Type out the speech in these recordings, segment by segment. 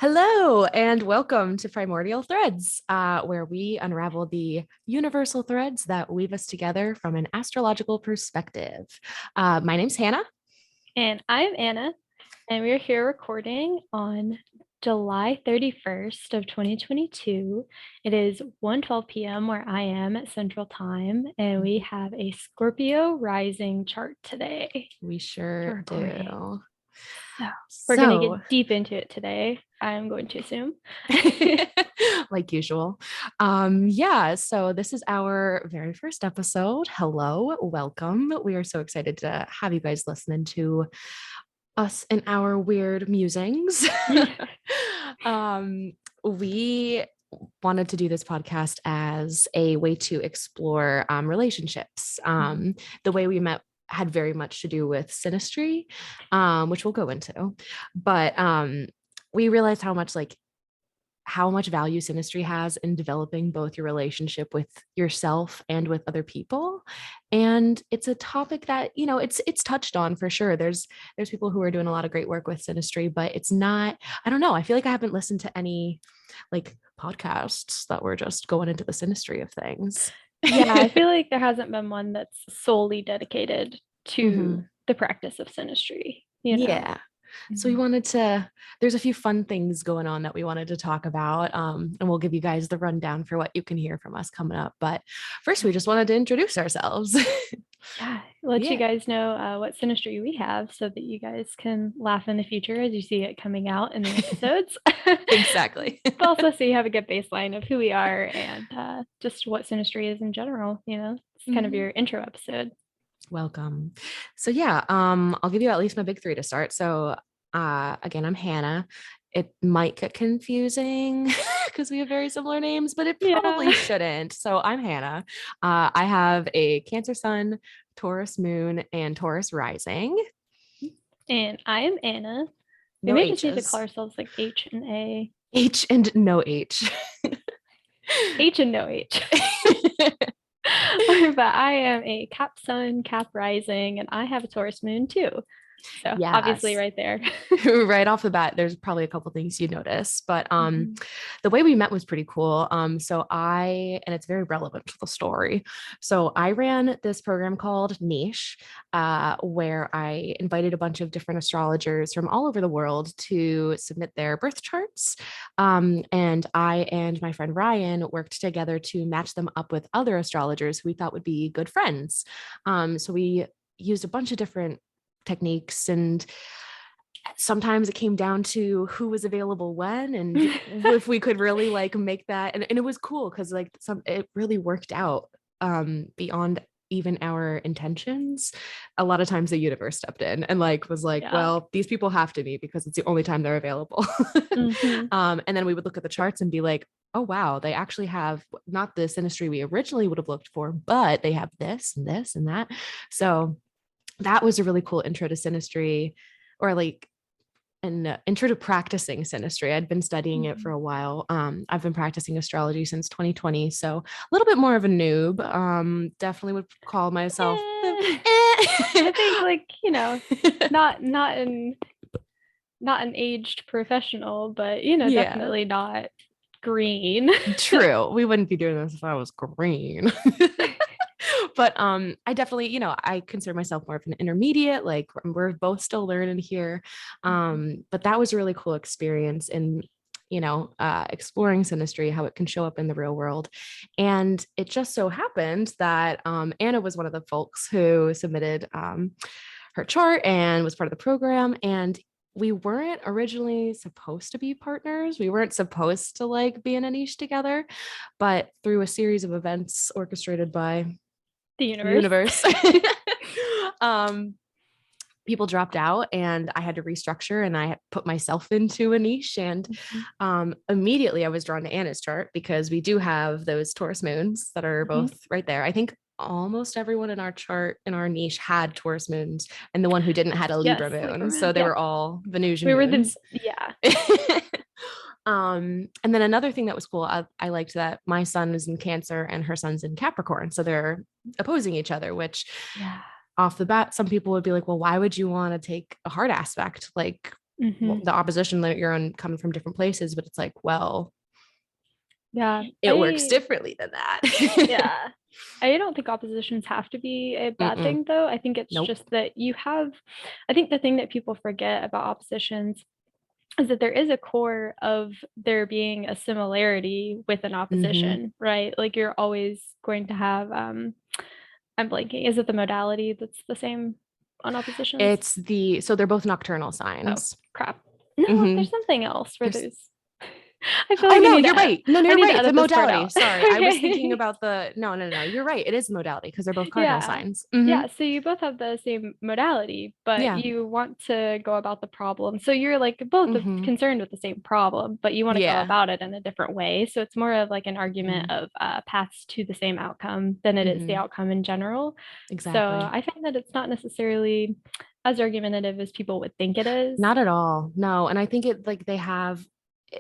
Hello, and welcome to Primordial Threads, where we unravel the universal threads that weave us together from an astrological perspective. My name's Hannah. And I'm Anna, and we're here recording on July 31st of 2022. It is 1:12 p.m. where I am at Central Time, and we have a Scorpio rising chart today. We sure do. We're going to get deep into it today, I'm going to assume. Like usual. So this is our very first episode. Hello, welcome. We are so excited to have you guys listening to us and our weird musings. We wanted to do this podcast as a way to explore relationships. The way we met had very much to do with synastry, which we'll go into. But we realized how much value synastry has in developing both your relationship with yourself and with other people. And it's a topic that, it's touched on for sure. There's people who are doing a lot of great work with synastry, but it's not, I don't know. I feel like I haven't listened to any podcasts that were just going into the synastry of things. Yeah, I feel like there hasn't been one that's solely dedicated to the practice of synastry. Yeah. So we wanted there's a few fun things going on that we wanted to talk about. And we'll give you guys the rundown for what you can hear from us coming up. But first, we just wanted to introduce ourselves. Let you guys know what synastry we have so that you guys can laugh in the future as you see it coming out in the episodes. Exactly. But also so you have a good baseline of who we are and just what synastry is in general. It's kind of your intro episode. Welcome. So I'll give you at least my big three to start. So again, I'm Hannah. It might get confusing because we have very similar names, but it probably shouldn't. So I'm Hannah. I have a Cancer sun, Taurus moon, and Taurus rising. And I am Anna. No we may just need to call ourselves like H and A. H and no H. H and no H. But I am a Cap sun, Cap rising, and I have a Taurus moon too. So obviously right there. Right off the bat, there's probably a couple things you notice, but the way we met was pretty cool. And it's very relevant to the story. So I ran this program called Niche, where I invited a bunch of different astrologers from all over the world to submit their birth charts. And I and my friend Ryan worked together to match them up with other astrologers who we thought would be good friends. So we used a bunch of different techniques, and sometimes it came down to who was available when and if we could really make that, and it was cool because it really worked out beyond even our intentions. A lot of times the universe stepped in and was well, these people have to meet because it's the only time they're available. And then we would look at the charts and be like, oh wow, they actually have not the synastry we originally would have looked for, but they have this and this and that. So that was a really cool intro to synastry, or an intro to practicing synastry. I'd been studying it for a while. I've been practicing astrology since 2020, so a little bit more of a noob. Definitely would call myself. I think not an aged professional, but definitely not green. True. We wouldn't be doing this if I was green. But I definitely, I consider myself more of an intermediate, we're both still learning here. But that was a really cool experience in, exploring synastry, how it can show up in the real world. And it just so happened that Anna was one of the folks who submitted her chart and was part of the program. And we weren't originally supposed to be partners. We weren't supposed to be in a niche together, but through a series of events orchestrated by the universe. People dropped out and I had to restructure, and I put myself into a niche. And immediately I was drawn to Anna's chart because we do have those Taurus moons that are both right there. I think almost everyone in our chart, in our niche, had Taurus moons, and the one who didn't had a Libra moon. So they were all Venusian moons. And then another thing that was cool, I liked that my son is in Cancer and her son's in Capricorn. So they're opposing each other, which off the bat, some people would be like, well, why would you want to take a hard aspect? the opposition that you're on coming from different places, but it's like, well, yeah, it works differently than that. Yeah. I don't think oppositions have to be a bad thing, though. I think it's just that I think the thing that people forget about oppositions is that there is a core of there being a similarity with an opposition, right? Like you're always going to have, I'm blanking. Is it the modality that's the same on oppositions? So they're both nocturnal Oh, signs. crap. No, there's something else for those. I feel Oh like no, you're right. No, you're right. The modality. Sorry. Okay. I was thinking about no. You're right. It is modality because they're both cardinal signs. Yeah, so you both have the same modality, but you want to go about the problem. So you're like both concerned with the same problem, but you want to go about it in a different way. So it's more of like an argument of paths to the same outcome than it is the outcome in general. Exactly. So I find that it's not necessarily as argumentative as people would think it is. Not at all. No. And I think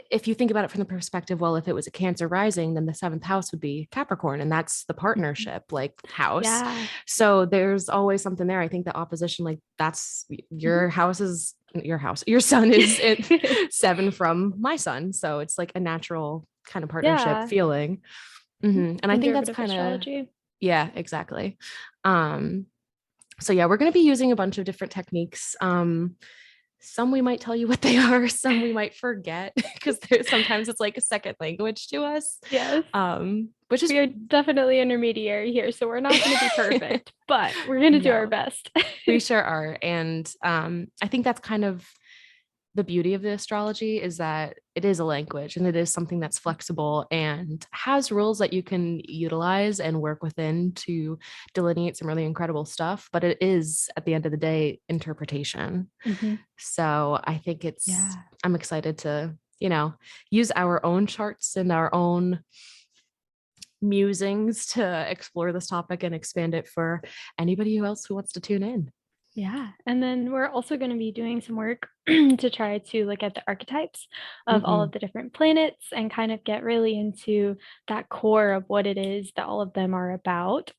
if you think about it from the perspective, well, if it was a Cancer rising, then the 7th house would be Capricorn, and that's the partnership like house. Yeah. So there's always something there. I think the opposition, like that's your your sun is 7 from my sun. So it's like a natural kind of partnership feeling. And I think that's kind of, yeah, exactly. So yeah, we're going to be using a bunch of different techniques. Some we might tell you what they are, some we might forget because sometimes it's like a second language to us. Yes. Which is, we are definitely intermediary here, so we're not going to be perfect, but we're going to do our best. We sure are. And I think that's kind of the beauty of the astrology, is that it is a language and it is something that's flexible and has rules that you can utilize and work within to delineate some really incredible stuff. But it is, at the end of the day, interpretation. So I think I'm excited to, use our own charts and our own musings to explore this topic and expand it for anybody else who wants to tune in. Yeah. And then we're also going to be doing some work to try to look at the archetypes of all of the different planets and kind of get really into that core of what it is that all of them are about.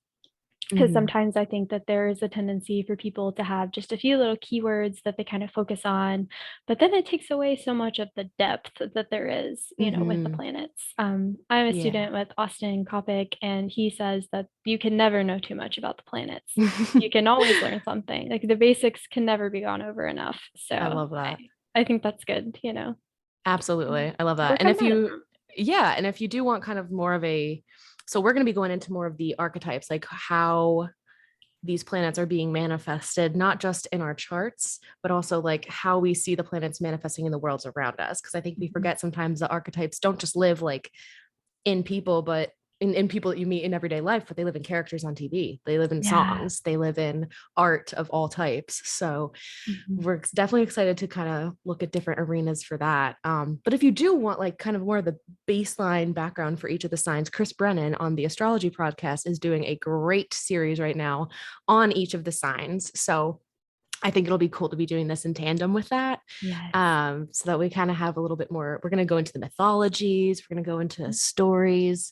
Because sometimes I think that there is a tendency for people to have just a few little keywords that they kind of focus on, but then it takes away so much of the depth that there is, with the planets. I'm a student with Austin Kopic, and he says that you can never know too much about the planets. You can always learn something. Like the basics can never be gone over enough. So I love that. I think that's good, Absolutely. I love that. And if you do want kind of more of so we're going to be going into more of the archetypes, like how these planets are being manifested, not just in our charts, but also like how we see the planets manifesting in the worlds around us. Because I think we forget sometimes the archetypes don't just live like in people, but in people that you meet in everyday life, but they live in characters on TV. They live in songs. They live in art of all types. So we're definitely excited to kind of look at different arenas for that. But if you do want like kind of more of the baseline background for each of the signs, Chris Brennan on the Astrology Podcast is doing a great series right now on each of the signs. So I think it'll be cool to be doing this in tandem with that. So that we kind of have a little bit more, we're going to go into the mythologies, we're going to go into stories.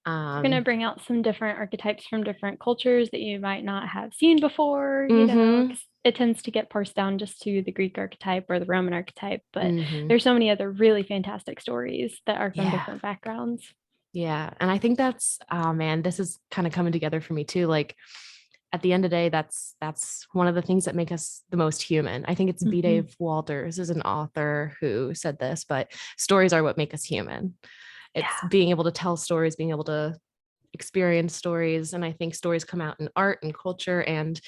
We're going to bring out some different archetypes from different cultures that you might not have seen before, it tends to get parsed down just to the Greek archetype or the Roman archetype, but there's so many other really fantastic stories that are from different backgrounds. Yeah. And I think that's, this is kind of coming together for me too. Like at the end of the day, that's one of the things that make us the most human. I think it's B. Dave Walters is an author who said this, but stories are what make us human. It's being able to tell stories, being able to experience stories. And I think stories come out in art and culture and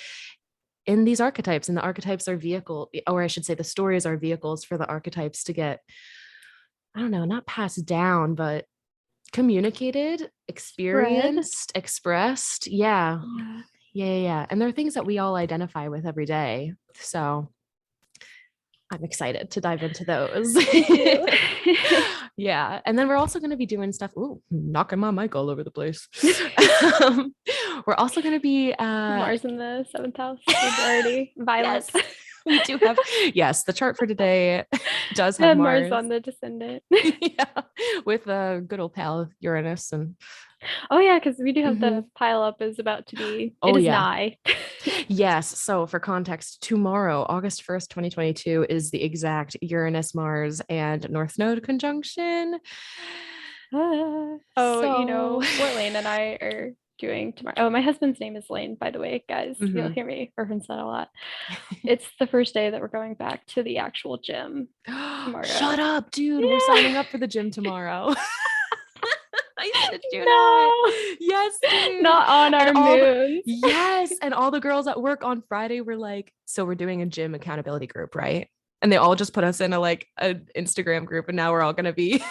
in these archetypes, and the archetypes are the stories are vehicles for the archetypes to get, I don't know, not passed down, but communicated, experienced, expressed. Yeah. And there are things that we all identify with every day. So I'm excited to dive into those. Yeah. And then we're also going to be doing stuff. Ooh, knocking my mic all over the place. We're also going to be Mars in the 7th house already. Violet. Yes, we do have. Yes, the chart for today does have Mars on the descendant. With a good old pal Uranus and Oh yeah, because we do have Mhm. the pile up is about to be, it Oh is yeah. nigh. Yes. So for context, tomorrow, August 1st, 2022 is the exact Uranus, Mars, and North Node conjunction. Oh, So what Lane and I are doing tomorrow. Oh, my husband's name is Lane, by the way, guys. You'll mhm. hear me reference that a lot. It's the first day that we're going back to the actual gym Shut tomorrow. up, dude. We're Yeah. signing up for the gym tomorrow. I shit you not. No, Yes, dude. not on And our all the moons. yes, and all the girls at work on Friday were like, so we're doing a gym accountability group, right? And they all just put us in a like an Instagram group, and now we're all gonna be.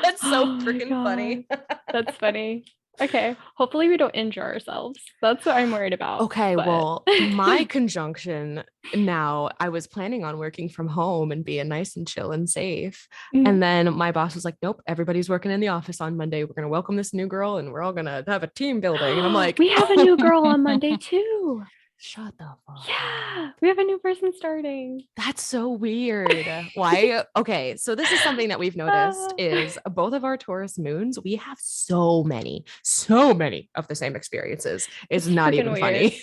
That's so Oh my freaking God. funny. That's funny. Okay. Hopefully we don't injure ourselves. That's what I'm worried about. Okay, But well, my conjunction now, I was planning on working from home and being nice and chill and safe. Mm. And then my boss was like, nope, everybody's working in the office on Monday. We're going to welcome this new girl and we're all going to have a team building. And I'm like, We have a new girl on Monday too. shut the fuck Yeah, up. we have a new person starting. That's so weird. Why? Okay, so this is something that we've noticed Ah, is both of our Taurus moons, we have so many of the same experiences. It's it's not freaking even weird. funny.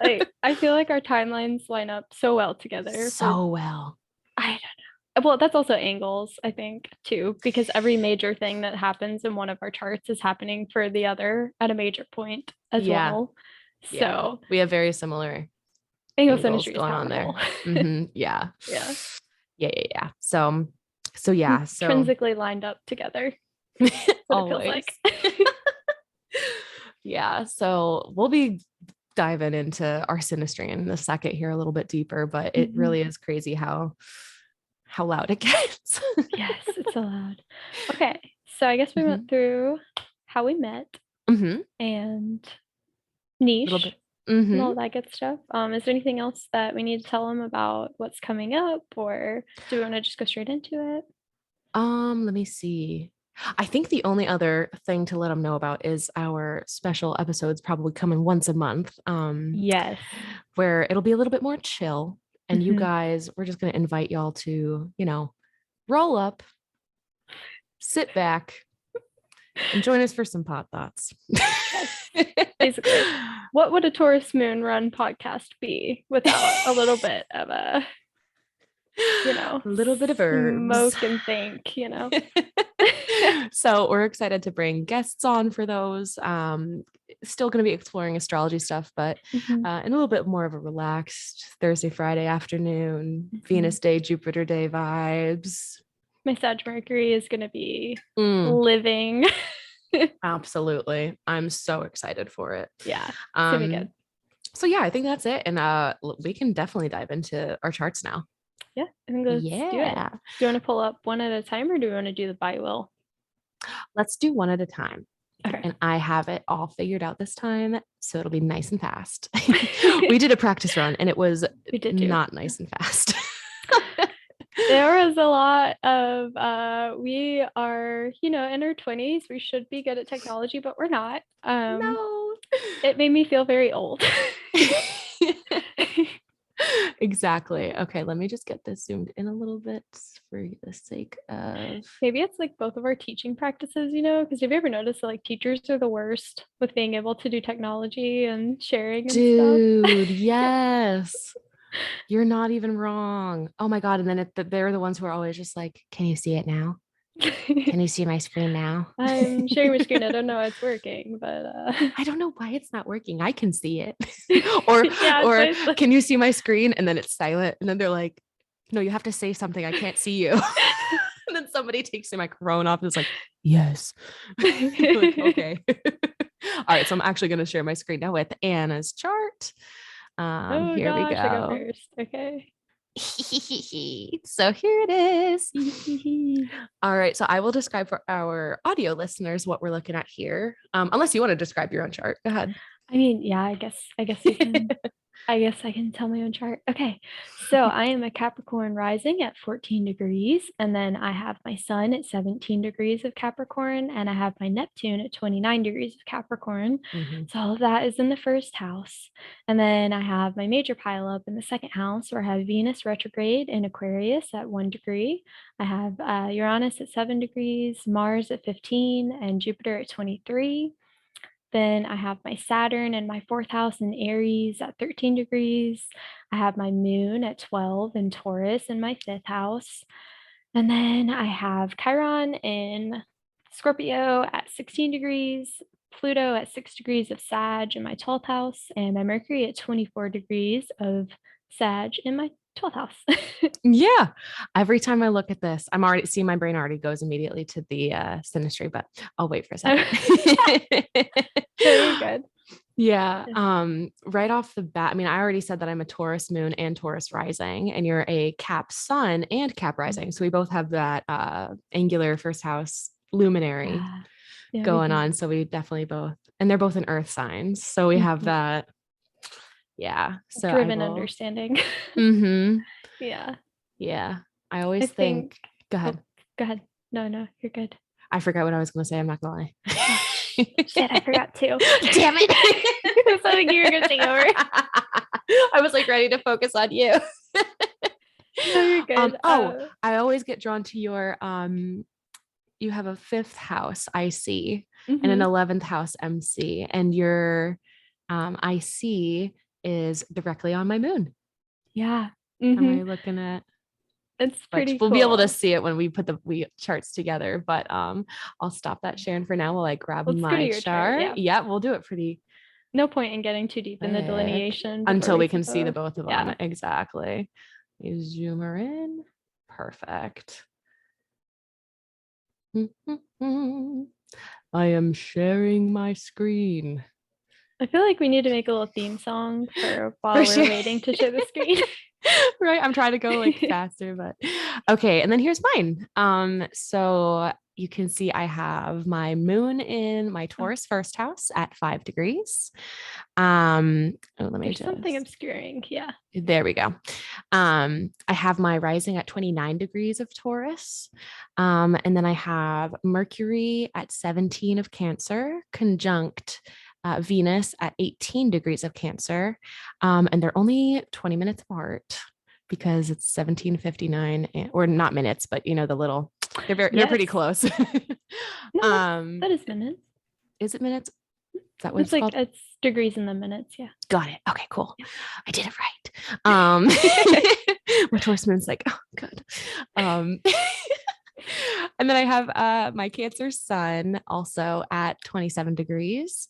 Like, I feel like our timelines line up so well together for, So well. I don't know. Well, that's also angles, I think, too, because every major thing that happens in one of our charts is happening for the other at a major point as Yeah. well. Yeah. So, We have very similar angle angles synastry is going on powerful. there. Yeah. Yeah. Yeah. So yeah. So Intrinsically lined up together. That's what it feels always. like. Yeah. So we'll be diving into our synastry in a second here a little bit deeper, but it Mhm. really is crazy how loud it gets. Yes, it's allowed. Okay, so I guess we hmm went through how we met hmm and little bit. niche and hmm all that good stuff. Is there anything else that we need to tell them about what's coming up, or do we want to just go straight into it? Let me see. I think the only other thing to let them know about is our special episodes probably coming once a month. Yes. Where it'll be a little bit more chill. And you Mhm. guys, we're just gonna invite y'all to, roll up, sit back, and join us for some pot thoughts. Yes. Basically, what would a Taurus moon run podcast be without a little bit of a, A little bit of herbs. smoke and think? So we're excited to bring guests on for those. Still going to be exploring astrology stuff, but Mhm. in a little bit more of a relaxed Thursday, Friday afternoon, Mhm. Venus Day, Jupiter Day vibes. My Sag Mercury is going to be Mm, living. absolutely. I'm so excited for it. Yeah, it's gonna be good. Um, so yeah, I think that's it. And we can definitely dive into our charts now. Yeah, I think let's do it. Yeah. Do you want to pull up one at a time or do we want to do the by will? Let's do one at a time. Okay. And I have it all figured out this time, so it'll be nice and fast. We did a practice run and it was We did too. not nice and fast. There was a lot of we are, in our 20s. We should be good at technology, but we're not. No. It made me feel very old. Exactly. Okay, let me just get this zoomed in a little bit for the sake of Maybe it's like both of our teaching practices, because have you ever noticed that like teachers are the worst with being able to do technology and sharing and stuff? dude, yes. You're not even wrong. Oh my God. And then they're the ones who are always just like, can you see it now? Can you see my screen now? I'm sharing my screen. I don't know how it's working, but I don't know why it's not working. I can see it. or yeah, or it's like can you see my screen? And then it's silent. And then they're like, no, you have to say something. I can't see you. And then somebody takes their microphone off and it's like, yes. Like, okay. All right. So I'm actually going to share my screen now with Anna's chart. oh Here we gosh, I go go. first. Okay. So here it is. All right. So I will describe for our audio listeners what we're looking at here. Unless you want to describe your own chart. Go ahead. I mean, yeah, I guess you can. I guess I can tell my own chart. Okay. So I am a Capricorn rising at 14 degrees, and then I have my sun at 17 degrees of Capricorn, and I have my Neptune at 29 degrees of Capricorn. Mhm. So all of that is in the first house. And then I have my major pile up in the second house where I have Venus retrograde in Aquarius at 1 degree. I have Uranus at 7 degrees, Mars at 15, and Jupiter at 23. Then I have my Saturn in my fourth house in Aries at 13 degrees. I have my moon at 12 in Taurus in my fifth house. And then I have Chiron in Scorpio at 16 degrees, Pluto at 6 degrees of Sag in my 12th house, and my Mercury at 24 degrees of Sag in my 12th house. Yeah. Every time I look at this, I'm already seeing my brain already goes immediately to the synastry, but I'll wait for a second. No, you're good. Yeah. Right off the bat, I mean, I already said that I'm a Taurus moon and Taurus rising, and you're a Cap sun and Cap rising. So we both have that angular first house luminary Yeah, we going do. on. So we definitely both, and they're both in earth signs. So we have Mhm. that. Yeah. So I Driven will. understanding. Mm-hmm. Yeah. Yeah. I I always think, go oh, ahead. go ahead. No, you're good. I forgot what I was going to say. I'm not going to lie. Oh, shit, I forgot too. Damn it. I was hoping you were going to take over. I was like ready to focus on you. No, you're good. I always get drawn to your you have a fifth house IC and an 11th house MC, and your IC is directly on my moon. Yeah. Am I looking at? It's pretty We'll cool. be able to see it when we put the charts together, but I'll stop that sharing for now while I grab Let's go to my your chart. chart. Yeah, we'll do it pretty No point in getting too deep in the quick delineation until we see can see the both. both of Yeah. them. Exactly. You zoom her in. Perfect. I am sharing my screen. I feel like we need to make a little theme song for while we're sure. waiting to share the screen. Right. I'm trying to go like faster, but okay. And then here's mine. So you can see I have my moon in my Taurus first house at 5 degrees. Let me There's something obscuring. Yeah. There we go. I have my rising at 29 degrees of Taurus. And then I have Mercury at 17 of Cancer, conjunct Venus at 18 degrees of Cancer. And they're only 20 minutes apart because it's 17:59, or not minutes, but you know, the little, they're pretty close. No, that is minutes. Is it minutes? Is that what it's like called? It's degrees in the minutes. Yeah. Got it. Okay, cool. Yeah. I did it right. My Taurus moon's like, oh, good. And then I have my Cancer sun also at 27 degrees.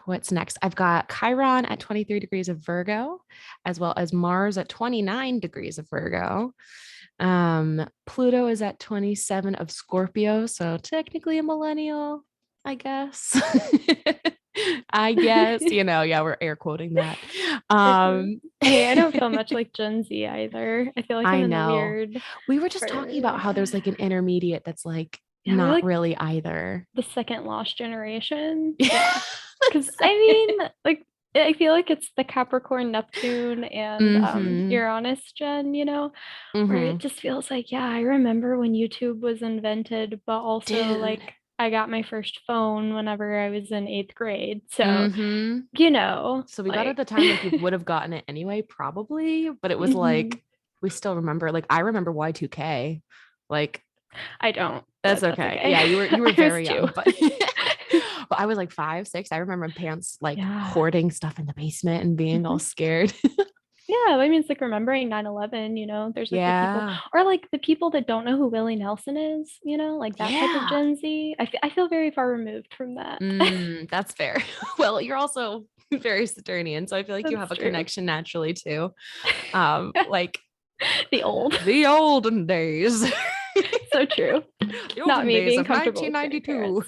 What's next? I've got Chiron at 23 degrees of Virgo, as well as Mars at 29 degrees of Virgo. Pluto is at 27 of Scorpio, so technically a millennial, I guess. I guess, yeah, we're air quoting that. Hey, I don't feel much like Gen Z either. I feel like I'm in the weird. We were just talking about how there's like an intermediate that's like not like really either. The second lost generation. Yeah. Because I mean, like, I feel like it's the Capricorn, Neptune, and Uranus gen, where it just feels like, yeah, I remember when YouTube was invented, but also like I got my first phone whenever I was in 8th grade. So, So we got it at the time like we would have gotten it anyway, probably, but it was like, we still remember, like, I remember Y2K. Like, I don't. That's okay. Yeah, you were very young, but but I was like 5, 6. I remember my parents like hoarding stuff in the basement and being all scared. Yeah, I mean, it's like remembering 9/11, there's like the people, or like the people that don't know who Willie Nelson is, like that type of Gen Z. I feel very far removed from that. That's fair. Well, you're also very Saturnian, so I feel like you have a connection naturally too. Like the olden days. So true. Not me being comfortable 1992.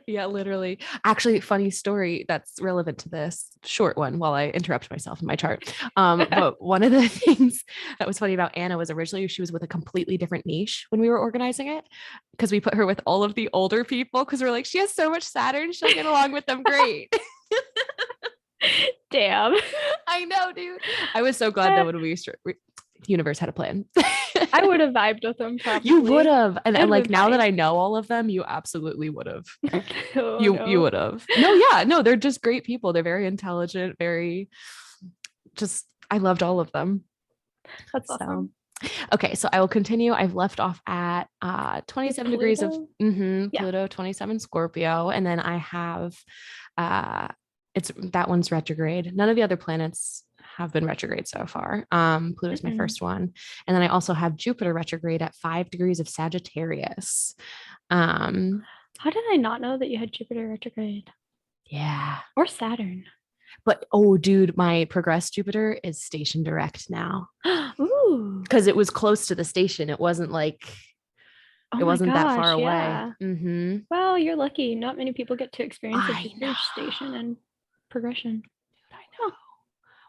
Yeah, literally. Actually, funny story that's relevant to this short one while I interrupt myself in my chart. But one of the things that was funny about Anna was originally she was with a completely different niche when we were organizing it, because we put her with all of the older people because we're like, she has so much Saturn, she'll get along with them great. Damn. I know, dude. I was so glad that when we universe had a plan. I would have vibed with them probably. You would have. And like now that I know all of them, you absolutely would have. You would have. No, they're just great people. They're very intelligent, very just, I loved all of them. That's awesome. Okay, so I will continue. I've left off at 27 degrees of Pluto. Yeah. Pluto, 27 Scorpio, and then I have uh it's that one's retrograde. None of the other planets have been retrograde so far. Pluto's my Mm-mm. first one. And then I also have Jupiter retrograde at 5 degrees of Sagittarius. Um, How did I not know that you had Jupiter retrograde yeah. or Saturn? But oh dude, my progressed Jupiter is station direct now. Ooh. Because it was close to the station. It wasn't like Oh it my wasn't that far gosh, away. yeah. Mm-hmm. Well, you're lucky. Not many people get to experience a I Jupiter know. station and progression. I know. Huh.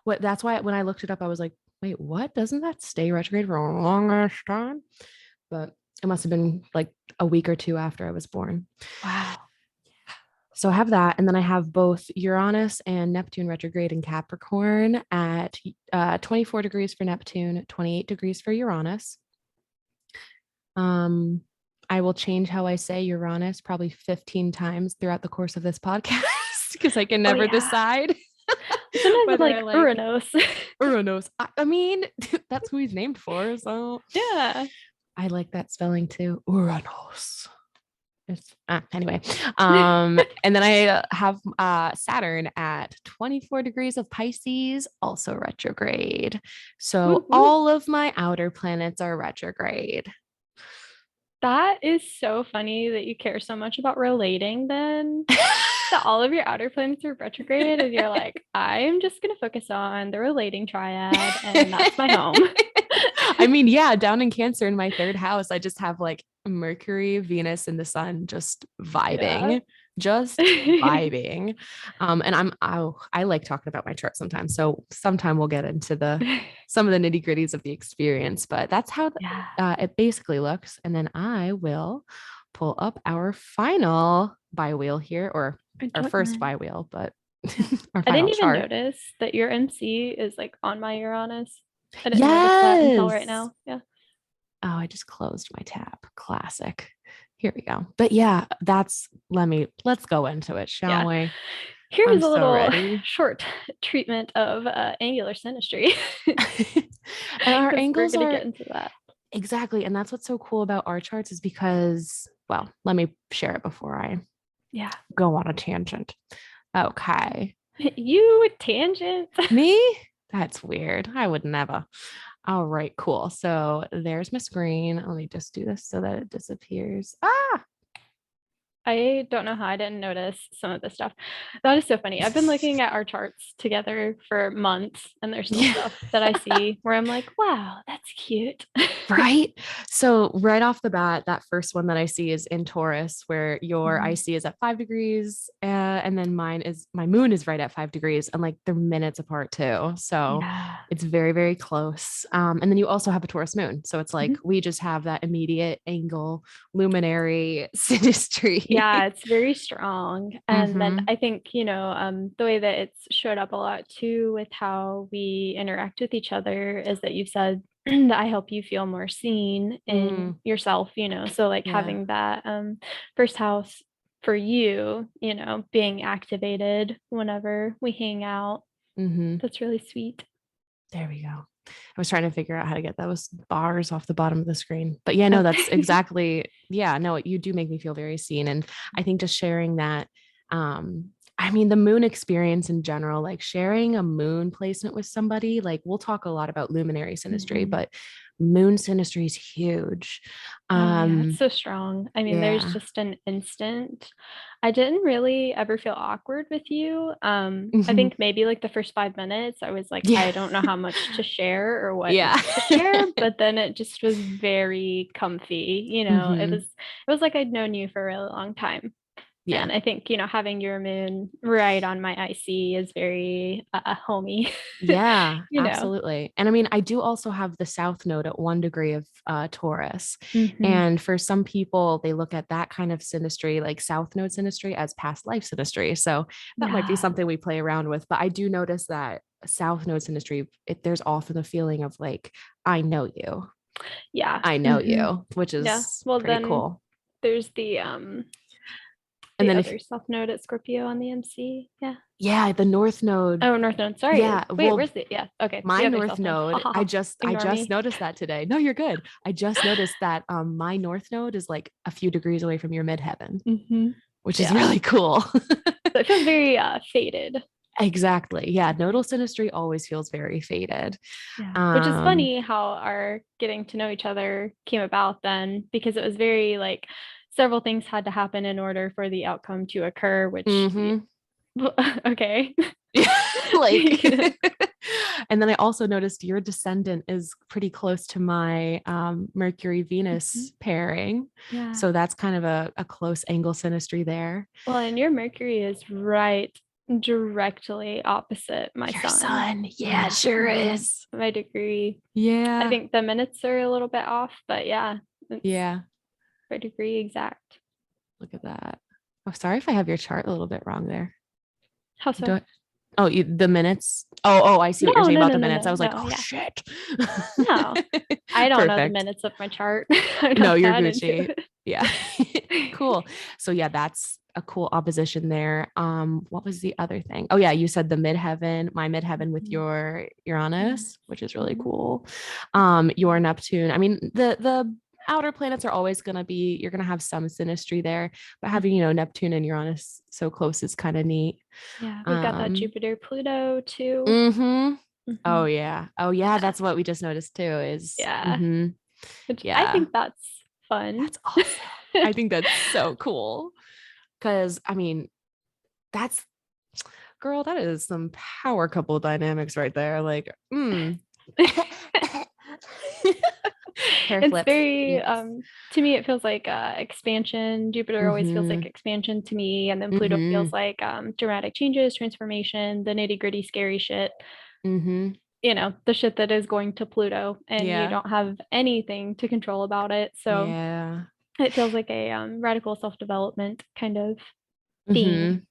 What that's why when I looked it up, I was like, wait, what? Doesn't that stay retrograde for a long ass time? But it must have been like a week or two after I was born. Wow. So I have that. And then I have both Uranus and Neptune retrograde in Capricorn at 24 degrees for Neptune, 28 degrees for Uranus. Um, I will change how I say Uranus probably 15 times throughout the course of this podcast because I can Oh never yeah. decide Sometimes with whether I like like Uranus. Uranus. I mean, that's who he's named for. So Yeah. I like that spelling too. Uranus. It's anyway. And then I have Saturn at 24 degrees of Pisces, also retrograde. Woo So woo. all of my outer planets are retrograde. That is so funny that you care so much about relating then. That all of your outer planets are retrograde and you're like, I'm just gonna focus on the relating triad and that's my home. I mean, yeah, down in Cancer in my third house, I just have like Mercury, Venus, and the Sun just Yeah. vibing, just vibing. And I like talking about my chart sometimes. So sometime we'll get into the some of the nitty gritties of the experience, but that's how Yeah. it basically looks. And then I will pull up our final bi-wheel here, or I our don't first know. bi-wheel, but Yeah. our I final didn't even chart. notice that your MC is like on my Uranus. I didn't notice that until right Yes. now. Yeah. Oh, I just closed my tab. Classic. Here we go. But yeah, let's go into it, shall Yeah. we? I'm Here's a so little ready. short treatment of angular synastry And our because we're angles going to are get into that. exactly, and that's what's so cool about our charts is because, well, let me share it before I Yeah. go on a tangent. Okay. You tangent. Me? That's weird. I would never. All right, cool. So there's my screen. Let me just do this so that it disappears. Ah, I don't know how I didn't notice some of this stuff. That is so funny. I've been looking at our charts together for months, and there's still yeah. stuff that I see where I'm like, wow, that's cute. Right. So right off the bat, that first one that I see is in Taurus, where your Mhm. IC is at 5 degrees, and then my moon is right at 5 degrees, and like they're minutes apart too. So Yeah. it's very, very close. And then you also have a Taurus moon, so it's like Mhm. we just have that immediate angle, luminary synastry. Yeah, it's very strong. And then Mm-hmm. I think, the way that it's showed up a lot too with how we interact with each other is that you've said that I help you feel more seen in Mm, yourself, so like yeah. having that first house for you, being activated whenever we hang out. Mm-hmm. That's really sweet. There we go. I was trying to figure out how to get those bars off the bottom of the screen. But yeah, no, that's exactly, yeah, no, you do make me feel very seen. And I think just sharing that, I mean, the moon experience in general, like sharing a moon placement with somebody, like we'll talk a lot about luminary synastry, Mhm. but moon synastry is huge. Oh yeah, it's so strong. I mean, there's Yeah. just an instant. I didn't really ever feel awkward with you. I Mhm. think maybe like the first 5 minutes, I was like, Yeah. I don't know how much to share or what Yeah. not to share, but then it just was very comfy. Hmm. It was like I'd known you for a really long time. Yeah. And I think, having your moon right on my IC is very homey, Yeah, you know. absolutely. And I mean, I do also have the south node at 1 degree of Taurus. Hmm. And for some people, they look at that kind of synastry, like south node synastry, as past life synastry. So that might be Yeah. something we play around with. But I do notice that south node synastry, there's often the feeling of like, I know you, Yeah. I know Hmm. you, which Yeah. is Well, pretty then cool. there's And the then if other self node at Scorpio on the MC. Yeah. Yeah, the North Node. Oh, North Node. Sorry. Yeah, Wait, well, where's the, yeah. Okay. The my other North South Node. Ha Node, ha I ha. just I Ignore just me. noticed that today. No, you're good. I just noticed that my North Node is like a few degrees away from your midheaven, Hmm. which is Yeah. really cool. So it feels very faded. Exactly. Yeah, nodal synastry always feels very faded. Yeah. Which is Um, funny how our getting to know each other came about then, because it was very like several things had to happen in order for the outcome to occur, which, mhm. okay. Like and then I also noticed your descendant is pretty close to my Mercury Mhm. Venus pairing. Yeah. So that's kind of a close angle synastry there. Well, and your Mercury is right directly opposite my Your sun. son. Yeah, it Yeah. sure Mhm. is. My degree. I Yeah. think the minutes are a little bit off, but yeah, it's Yeah. my degree exact. Look at that. Oh, sorry if I have your chart a little bit wrong there. How so? Do I, oh, the minutes. Oh, I see what you're No, saying no, about no, the no, minutes. no, I was like, no. oh Yeah. shit. No, I don't know the Perfect. minutes of my chart. I'm No, not you're that into Gucci. Yeah. it. Cool. So yeah, that's a cool opposition there. What was the other thing? Oh yeah, you said the midheaven, my midheaven with Mhm. your Yeah. Uranus, which is really Mhm. cool. Your Neptune. I mean, the outer planets are always gonna be, you're gonna have some synastry there, but having, Neptune and Uranus so close is kind of neat. Yeah, we've got that Um, Jupiter Pluto too. mm-hmm. Oh Mhm. yeah. Oh yeah, Yeah. that's what we just noticed too, is Yeah. Which I yeah. think that's fun. That's awesome. I think that's so cool. Cause I mean, that's girl, that is some power couple dynamics right there. Like, hair It's flips. very Thanks. to me it feels like expansion. Jupiter always feels like Mm-hmm. expansion to me, and then Pluto Mm-hmm. feels like dramatic changes, transformation, the nitty-gritty scary shit. Mm-hmm. The shit that is going to Pluto, and you Yeah. don't have anything to control about it. So Yeah. it feels like a radical self-development kind of theme.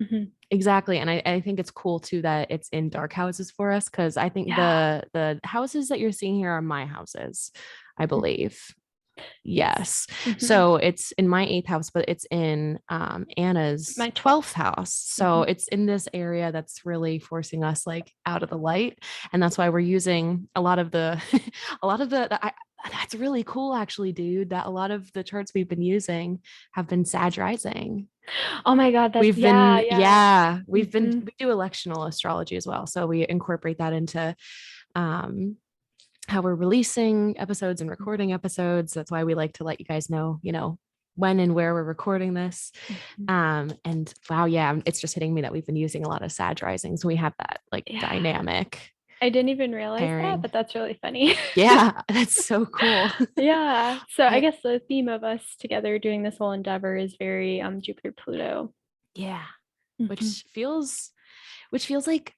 Mm-hmm. Mhm. Exactly. And I think it's cool too that it's in dark houses for us, because I think Yeah. the houses that you're seeing here are my houses, I believe. Yes. Yes. Mhm. So it's in my eighth house, but it's in Anna's My 12th. 12th house. So Mhm. it's in this area that's really forcing us like out of the light. And that's why we're using a lot of the, a lot of that's really cool actually, dude, that a lot of the charts we've been using have been Sag rising. Oh my God, that's We've yeah, been, yeah. yeah, Mhm. we do electional astrology as well. So we incorporate that into um how we're releasing episodes and recording episodes. That's why we like to let you guys know, when and where we're recording this. Mhm. And wow, yeah, it's just hitting me that we've been using a lot of Sag risings. We have that like Yeah. dynamic I didn't even realize that, pairing. but that's really funny. Yeah, that's so cool. Yeah. So I I guess the theme of us together doing this whole endeavor is very Jupiter Pluto. yeah, Mhm. which feels like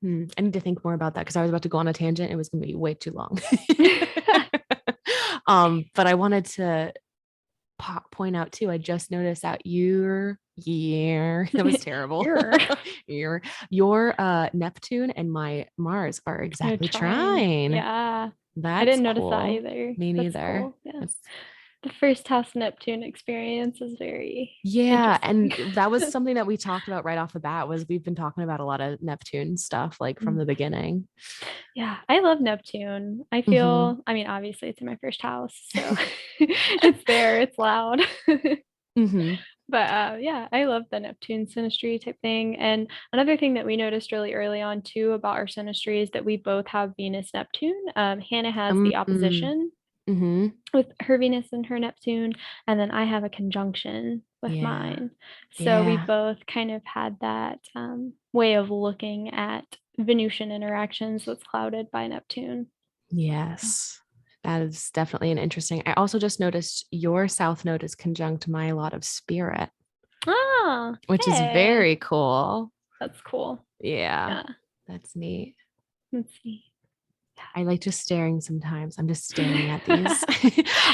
I need to think more about that because I was about to go on a tangent. It was going to be way too long. But I wanted to point out too, I just noticed that your year, that was terrible. You're Your Neptune and my Mars are you're exactly trying. trine. Yeah. I That's didn't notice that cool. either. Me That's neither. cool. Yeah. That's The first house Neptune experience is very yeah, interesting. and that was something that we talked about right off the bat, was we've been talking about a lot of Neptune stuff like from the beginning. Yeah, I love Neptune. I Hmm. feel, I mean, obviously it's in my first house, so it's there, it's loud. Hmm. But yeah, I love the Neptune synastry type thing. And another thing that we noticed really early on too about our synastry is that we both have Venus Neptune. Hannah has the Hmm. opposition Hmm. with her Venus and her Neptune, and then I have a conjunction with Yeah. mine. So we Yeah. both kind of had that way of looking at Venusian interactions that's clouded by Neptune. Yes. That is definitely an interesting. I also just noticed your south node is conjunct my lot of spirit, Ah, which is hey, very cool. that's cool. Yeah. Yeah, That's neat. let's see. I like just staring sometimes. I'm just staring at these.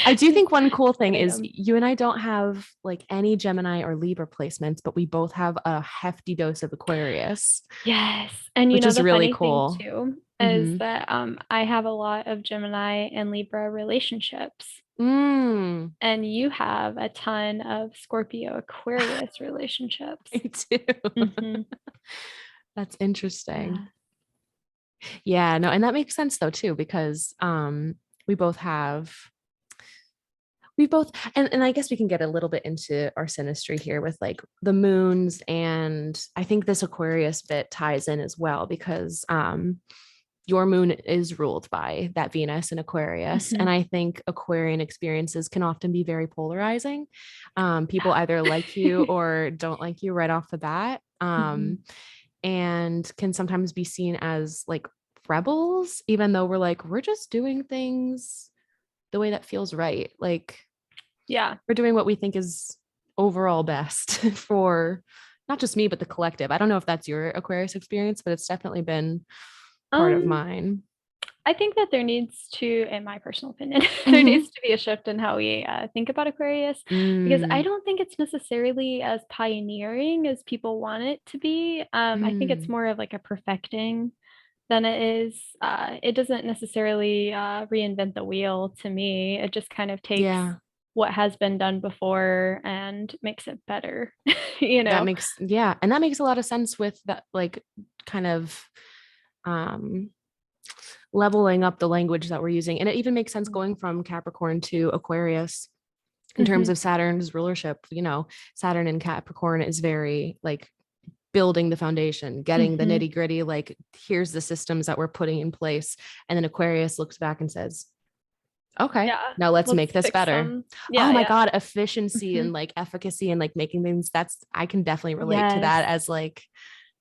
I do think one cool thing is Same. you and I don't have like any Gemini or Libra placements, but we both have a hefty dose of Aquarius, Yes. And which is the really funny thing cool. too is Hmm. that I have a lot of Gemini and Libra relationships. Mm, And you have a ton of Scorpio Aquarius relationships. I do. Hmm. That's interesting. Yeah. Yeah, no, and that makes sense though too, because we both have we both and I guess we can get a little bit into our synastry here with like the moons, and I think this Aquarius bit ties in as well because your moon is ruled by that Venus in Aquarius. Hmm. And I think Aquarian experiences can often be very polarizing. People either like you or don't like you right off the bat. Hmm. And can sometimes be seen as like rebels, even though we're just doing things the way that feels right. Like Yeah. we're doing what we think is overall best for not just me, but the collective. I don't know if that's your Aquarius experience, but it's definitely been part of Um, mine. I think that there needs to, in my personal opinion, there Mm-hmm. needs to be a shift in how we think about Aquarius, because I Mm, don't think it's necessarily as pioneering as people want it to be. I think it's mm, more of like a perfecting than it is. It doesn't necessarily reinvent the wheel to me. It just kind of takes yeah, what has been done before and makes it better, you that know? makes yeah, and that makes a lot of sense with that like kind of um leveling up the language that we're using. And it even makes sense going from Capricorn to Aquarius in terms Hmm. of Saturn's rulership. Saturn in Capricorn is very like building the foundation, getting the Hmm. nitty gritty, like here's the systems that we're putting in place. And then Aquarius looks back and says, okay, Yeah, now let's make let's this fix better. some. Oh Yeah, my yeah. God, efficiency Hmm. and like efficacy and like making things I can definitely relate to Yes. that as like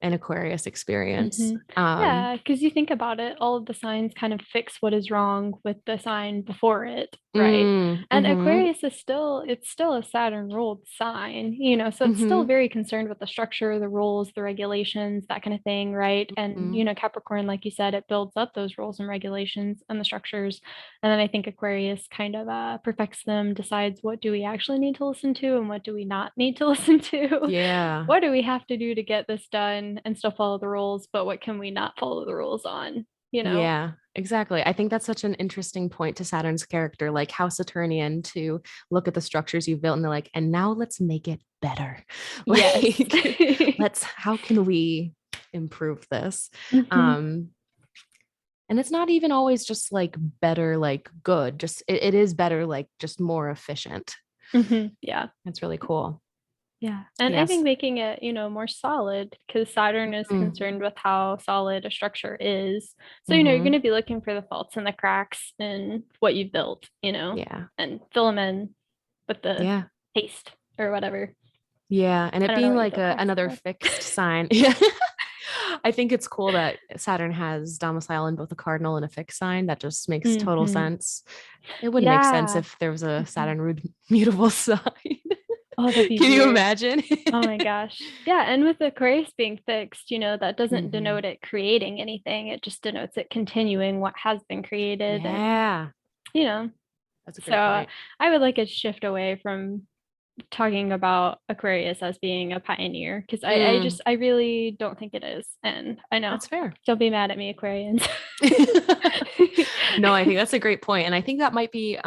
an Aquarius experience. Hmm. Yeah, because you think about it, all of the signs kind of fix what is wrong with the sign before it, right? And Mm-hmm, Aquarius is still a Saturn ruled sign, so it's still mm-hmm, very concerned with the structure, the rules, the regulations, that kind of thing, right? And, mm-hmm. Capricorn, like you said, it builds up those rules and regulations and the structures. And then I think Aquarius kind of perfects them, decides what do we actually need to listen to and what do we not need to listen to. Yeah. What do we have to do to get this done and still follow the rules, but what can we not follow the rules on, you know? Yeah, exactly. I think that's such an interesting point to Saturn's character, like how Saturnian to look at the structures you've built and they're like, and now let's make it better. Yes. Like, how can we improve this? Hmm. Um, and it's not even always just like better, like good, just it is better, like just more efficient. Hmm. Yeah. That's really cool. Yeah. And I think Yes. making it, more solid, because Saturn is Mm-hmm. concerned with how solid a structure is. So, you're going Mm-hmm. to be looking for the faults and the cracks in what you've built, Yeah. and fill them in with the Yeah. paste or whatever. Yeah, and I it don't know being what you like built past another that. fixed sign. Yeah. I think it's cool that Saturn has domicile in both a cardinal and a fixed sign. That just makes total Hmm. sense. It wouldn't make sense Yeah. if there was a Mhm. Saturn mutable sign. Oh, that'd be Can you weird. imagine? Oh my gosh. Yeah, and with the Aquarius being fixed, that doesn't Hmm. denote it creating anything. It just denotes it continuing what has been created. And, Yeah, you know, that's a so great point. I would like a shift away from talking about Aquarius as being a pioneer, because Mm, I really don't think it is. And I know, that's fair. don't be mad at me, Aquarians. No, I think that's a great point, and I think that might be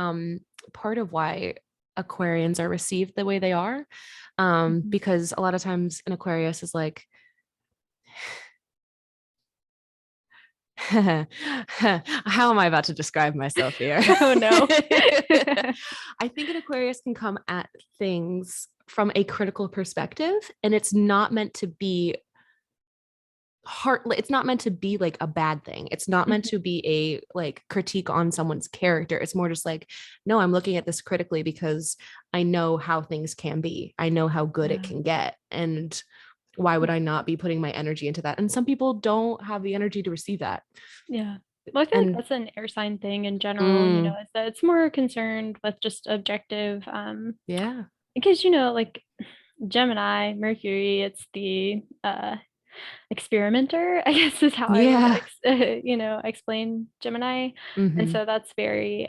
part of why Aquarians are received the way they are, Mhm. because a lot of times an Aquarius is like, how am I about to describe myself here? Oh no. I think an Aquarius can come at things from a critical perspective, and it's not meant to be hard. It's not meant to be like a bad thing. It's not meant Mhm. to be a like critique on someone's character. It's more just like, no, I'm looking at this critically because I know how things can be. I know how good it Yeah. can get. And why would I not be putting my energy into that? And some people don't have the energy to receive that. Yeah. Well, I feel like And that's an air sign thing in general, mm, is that it's more concerned with just objective, yeah. because, like Gemini, Mercury, it's the experimenter, I guess is how I would, Yeah. explain Gemini. And Mm-hmm. so that's very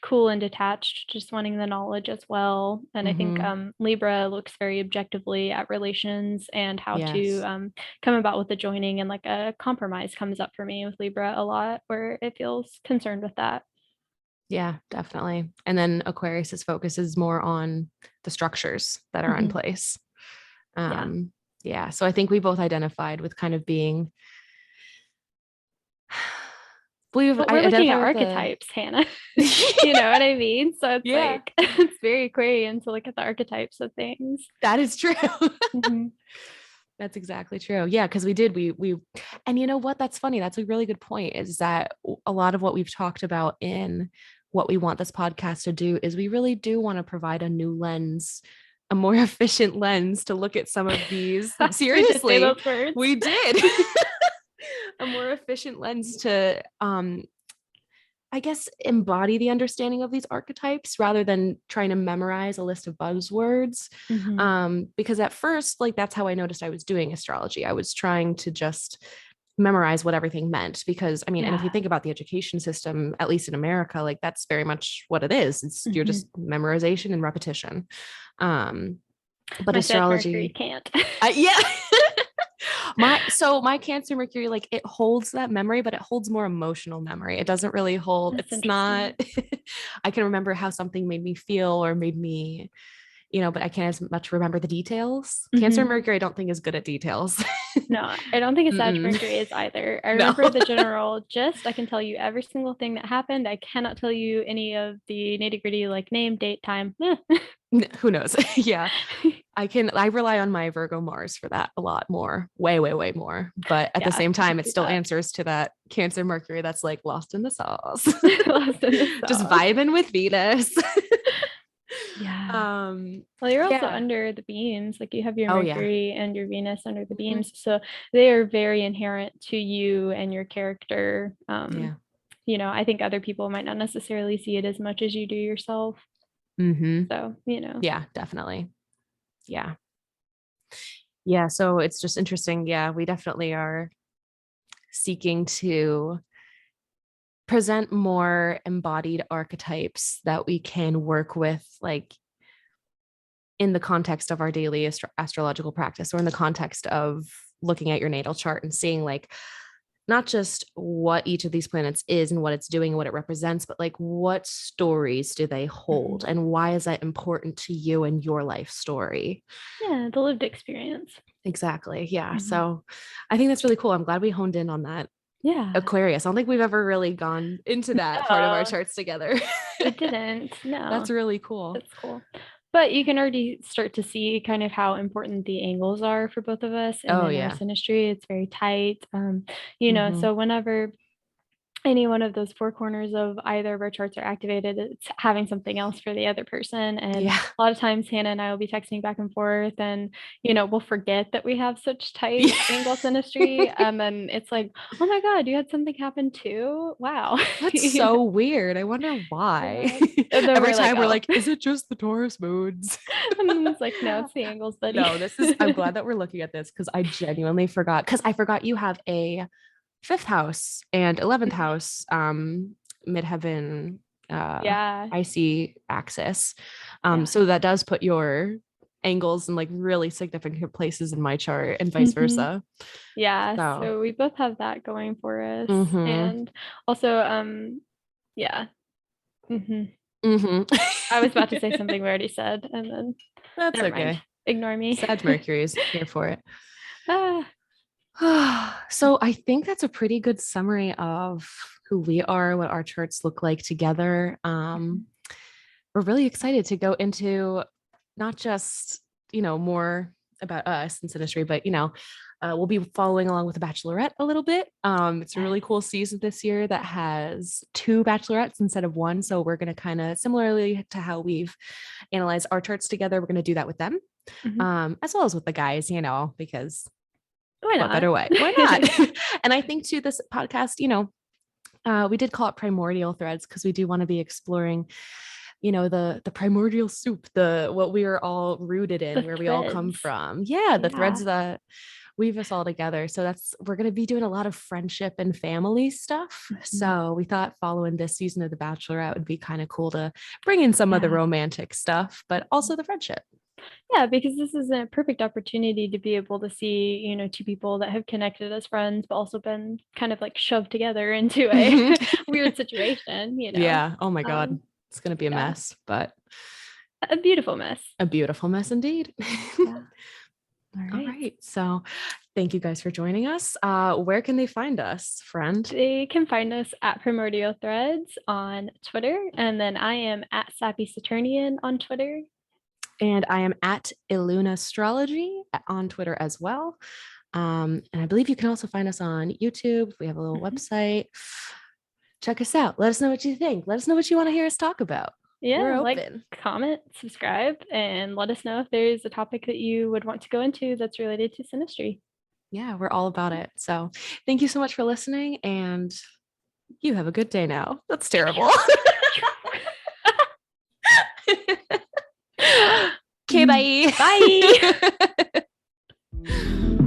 cool and detached, just wanting the knowledge as well. And I think Mm-hmm. Libra looks very objectively at relations and how to Yes. come about with the joining, and like a compromise comes up for me with Libra a lot, where it feels concerned with that. Yeah, definitely. And then Aquarius's focus is more on the structures that are in Mhm. place. Yeah. Um, yeah. So I think we both identified with kind of being, But I we're looking at identify with the, archetypes, Hannah. You know what I mean? So it's yeah, like it's very Aquarian to look at the archetypes of things. that is true. Mhm. That's exactly true. Yeah, because and you know what? That's funny. That's a really good point. Is that a lot of what we've talked about in what we want this podcast to do is we really do want to provide a new lens, a more efficient lens to look at some of these. We did say Seriously, those words. we did. A more efficient lens to I guess, embody the understanding of these archetypes rather than trying to memorize a list of buzzwords. Mhm. Because at first, like, that's how I noticed I was doing astrology. I was trying to just memorize what everything meant. Because, I mean, and if you Yeah. think about the education system, at least in America, like, that's very much what it is. It's you're Mhm. just memorization and repetition. Um, but My Saturn Mercury astrology, can't. yeah. My Cancer Mercury, like, it holds that memory, but it holds more emotional memory. It doesn't really hold, That's it's not interesting. I can remember how something made me feel or made me, but I can't as much remember the details. Cancer Mhm. Mercury I don't think is good at details. No, I don't think a Sag Mm-mm. Mercury is either. I No. remember the general gist. I can tell you every single thing that happened. I cannot tell you any of the nitty-gritty, like name, date, time. Who knows. Yeah, I rely on my Virgo Mars for that a lot more, way, way, way more. But at the Yeah, same I time, can it see still that. answers to that Cancer Mercury that's like lost in the sauce. Lost in the Just sauce. vibing with Venus. Yeah. um, Well, you're also yeah. under the beams. Like you have your Oh yeah. Mercury and your Venus under the Mhm. beams. So they are very inherent to you and your character. Yeah. I think other people might not necessarily see it as much as you do yourself. Hmm. So. Yeah, definitely. Yeah. Yeah. So it's just interesting. Yeah, we definitely are seeking to present more embodied archetypes that we can work with, like, in the context of our daily astrological practice, or in the context of looking at your natal chart and seeing, like, not just what each of these planets is and what it's doing and what it represents, but like what stories do they hold Mhm. and why is that important to you and your life story? Yeah, the lived experience. Exactly. Yeah. Mhm. So I think that's really cool. I'm glad we honed in on that. Yeah. Aquarius. I don't think we've ever really gone into that part of our No, charts together. we didn't. That's No, really cool. that's cool. But you can already start to see kind of how important the angles are for both of us. And Oh then our yeah. synastry, it's very tight. Hmm. So whenever any one of those four corners of either of our charts are activated, it's having something else for the other person. And Yeah. a lot of times Hannah and I will be texting back and forth and, we'll forget that we have such tight Yeah. angle synastry. And then it's like, oh my God, you had something happen too? Wow. That's You know? so weird. I wonder why. Yeah. And then Every we're like, time we're oh. like, is it just the Taurus moons? And then it's like, no, it's the angles, buddy. No, I'm glad that we're looking at this because I genuinely forgot. Because I forgot you have a fifth house and 11th house, midheaven, Yeah. icy axis. Yeah. So that does put your angles in like really significant places in my chart and vice Hmm. versa. Yeah. So, So we both have that going for us. mm-hmm, And also, yeah. Hmm. mm-hmm. I was about to say something we already said, and then That's never mind. okay. Ignore me. Sag Mercury is here for it. Ah, So I think that's a pretty good summary of who we are, what our charts look like together. We're really excited to go into not just, more about us and synastry, but, we'll be following along with the Bachelorette a little bit. It's a yes. really cool season this year that has two Bachelorettes instead of one. So we're going to kind of, similarly to how we've analyzed our charts together, we're going to do that with them, Mhm. as well as with the guys, because Why what not? better way? Why not? And I think too, this podcast, we did call it Primordial Threads because we do want to be exploring, the primordial soup, the what we are all rooted in, The where we all come threads. from. Yeah, the Yeah. threads that weave us all together. So we're going to be doing a lot of friendship and family stuff. Mhm. So we thought following this season of The Bachelorette would be kind of cool to bring in some of the Yeah. romantic stuff, but also the friendship. Yeah, because this is a perfect opportunity to be able to see, two people that have connected as friends, but also been kind of like shoved together into a weird situation, Yeah. Oh my God. Um, It's going to be a yeah, mess, but a beautiful mess. a beautiful mess indeed. Yeah. All All right. right. So thank you guys for joining us. Where can they find us, friend? They can find us at Primordial Threads on Twitter, and then I am at Sappy Saturnian on Twitter. And I am at Illuna Astrology on Twitter as well. And I believe you can also find us on YouTube. We have a little website. Check us out. Let us know what you think. Let us know what you want to hear us talk about. We're Yeah, like, open. comment, subscribe, and let us know if there's a topic that you would want to go into that's related to synastry. Yeah, we're all about it. So thank you so much for listening, and you have a good day now. That's terrible. Okay, bye. Bye.